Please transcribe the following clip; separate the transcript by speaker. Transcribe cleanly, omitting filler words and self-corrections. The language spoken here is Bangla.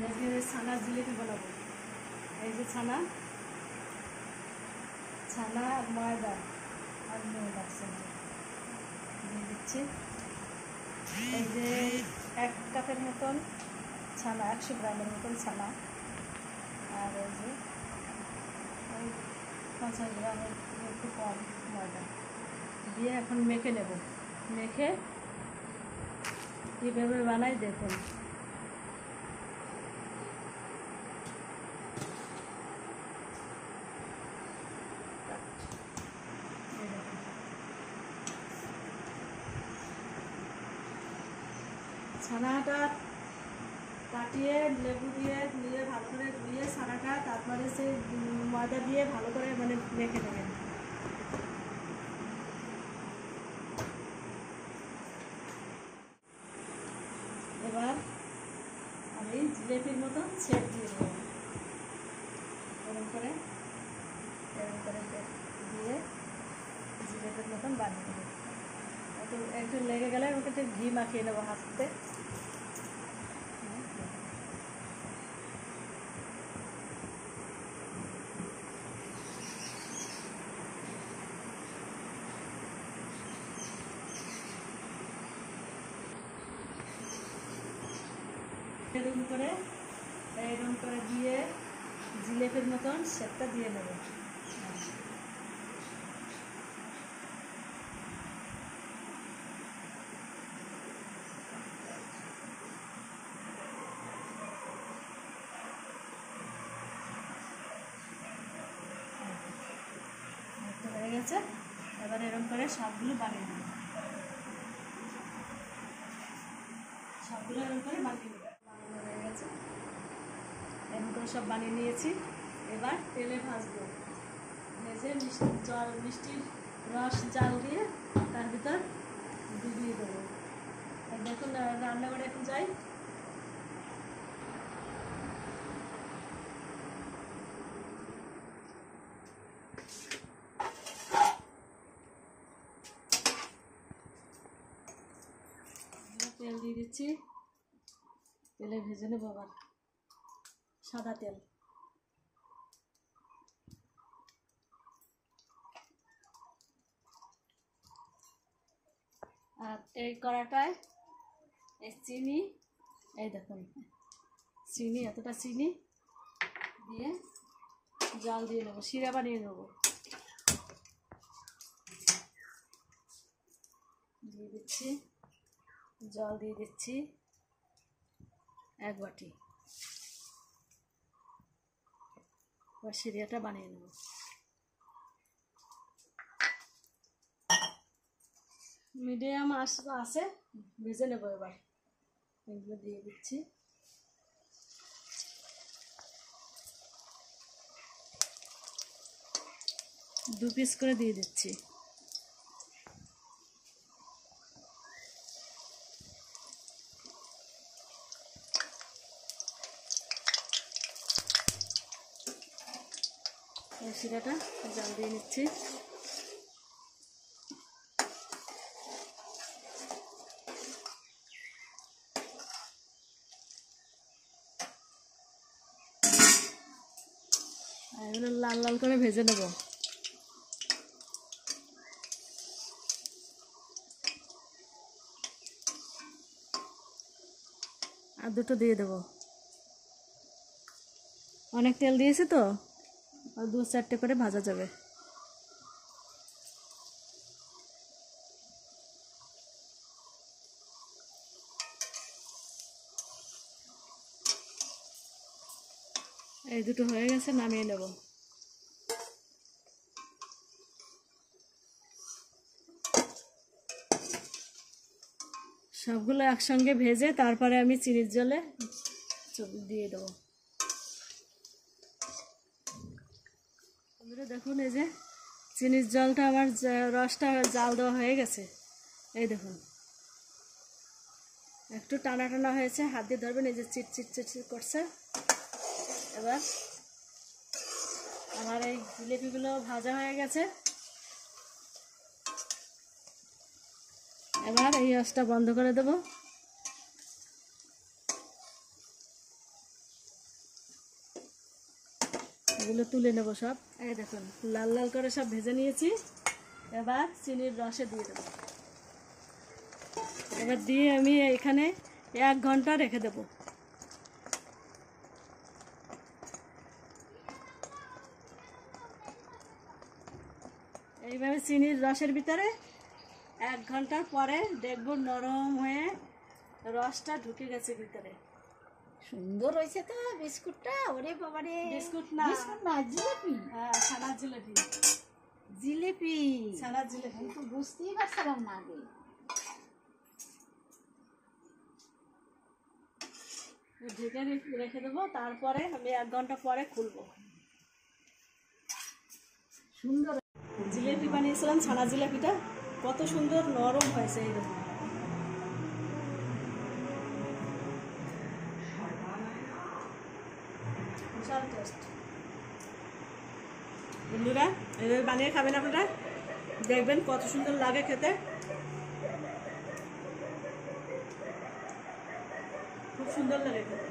Speaker 1: আজকে ছানা জিলিপি বানাবো। এই যে ছানা আর ময়দা আর নুন আছে দিয়ে দিচ্ছি। এই যে 1 কাপের মতন ছানা, 100 গ্রামের মতন ছানা, আর এই যে 50 গ্রামের একটু কম ময়দা দিয়ে এখন মেখে নেব। মেখে কীভাবে বানাই দেখুন। ছানাটা কাটিয়ে লেবু দিয়ে ধুয়ে ভালো করে ধুয়ে ছানাটা তারপরে সেই ময়দা দিয়ে ভালো করে মানে মেখে নেবেন। এবার আমি জিলেপির মতো ছেপ দিয়ে দেবো। এরকম করে দিয়ে জিলেপির মতন বানিয়ে দেবো। একটু লেগে গেলে ওকে একটু ঘি মাখিয়ে নেবো হাতে। এরকম করে দিয়ে জিলেপির মতন শেপটা দিয়ে নেব। হয়ে গেছে। এবার এরকম করে সবগুলো বানিয়ে নেব। সবগুলো এরকম করে বানিয়ে নেব। বানানো হয়ে গেছে। এরকম করে সব বানিয়ে নিয়েছি। এবার তেলে ভাজবো। ভেজে মিষ্টির রস জাল দিয়ে তার ভিতর ডুবিয়ে দেবো। দেখুন রান্নাঘরে এখন যাই। তেল দিয়ে দিচ্ছি। তেলে ভেজে নেবো আবার সাদা তেল। আর এই কড়াটায় এই চিনি, এই দেখুন চিনি, এতটা চিনি দিয়ে জল দিয়ে নেবো, শিরা বানিয়ে নেবো। দিয়ে দিচ্ছি, জল দিয়ে দিচ্ছি 1 বাটি। এবার শিরাটা বানিয়ে নেব। মিডিয়াম আছে ভেজে নেবো। এবার এগুলো দিয়ে দিচ্ছি। দু পিস করে দিয়ে দিচ্ছি। শিরাটা জাল দিয়ে নিচ্ছি। এগুলো লাল লাল করে ভেজে নেব। আর দুটো দিয়ে দেবো। অনেক তেল দিয়েছি তো, আর 2-4টে করে ভাজা যাবে। এই দুটো হয়ে গেছে, নামিয়ে নেব। সবগুলো একসঙ্গে ভেজে তারপরে আমি চিনির জলে দিয়ে দেবো। দেখুন এই যে চিনির জলটা আমার রসটা জাল দেওয়া হয়ে গেছে। এই দেখুন একটু টানা টানা হয়েছে, হাত দিয়ে ধরবেন, এই যে চিট চিট চিট চিট করছে। এবার আমার এই জিলিপিগুলো ভাজা হয়ে গেছে। এবার এই আঁচটা বন্ধ করে দেব। এগুলো তুলে নেব সব। এই দেখুন লাল লাল করে সব ভেজে নিয়েছি। এবার চিনির রসে দিয়ে দেবো। এবার দিয়ে আমি এখানে 1 ঘন্টা রেখে দেবো। এইভাবে চিনির রসের ভিতরে 1 ঘন্টার পরে দেখবো নরম হয়ে রসটা ঢুকে গেছে ভিতরে।
Speaker 2: সুন্দর হয়েছে তো বিস্কুটটা। ওরে বাবারে,
Speaker 1: বিস্কুট না,
Speaker 2: বিস্কুট না, জিলেপি।
Speaker 1: হ্যাঁ ছানার জিলেপি।
Speaker 2: জিলেপি,
Speaker 1: ছানার জিলেপি।
Speaker 2: আমি তো বুঝতেই পারছিলাম না আগে।
Speaker 1: ঢেকে রেখে দেবো, তারপরে আমি 1 ঘন্টা পরে খুলবো।
Speaker 2: সুন্দর
Speaker 1: জিলেপি বানিয়েছিলাম, ছানা জিলেপিটা কত সুন্দর নরম হয়েছে। এই দেখুন বিশাল টেস্ট। বন্ধুরা এইভাবে বানিয়ে খাবেন আপনারা, দেখবেন কত সুন্দর লাগে খেতে। খুব সুন্দর লাগে খেতে।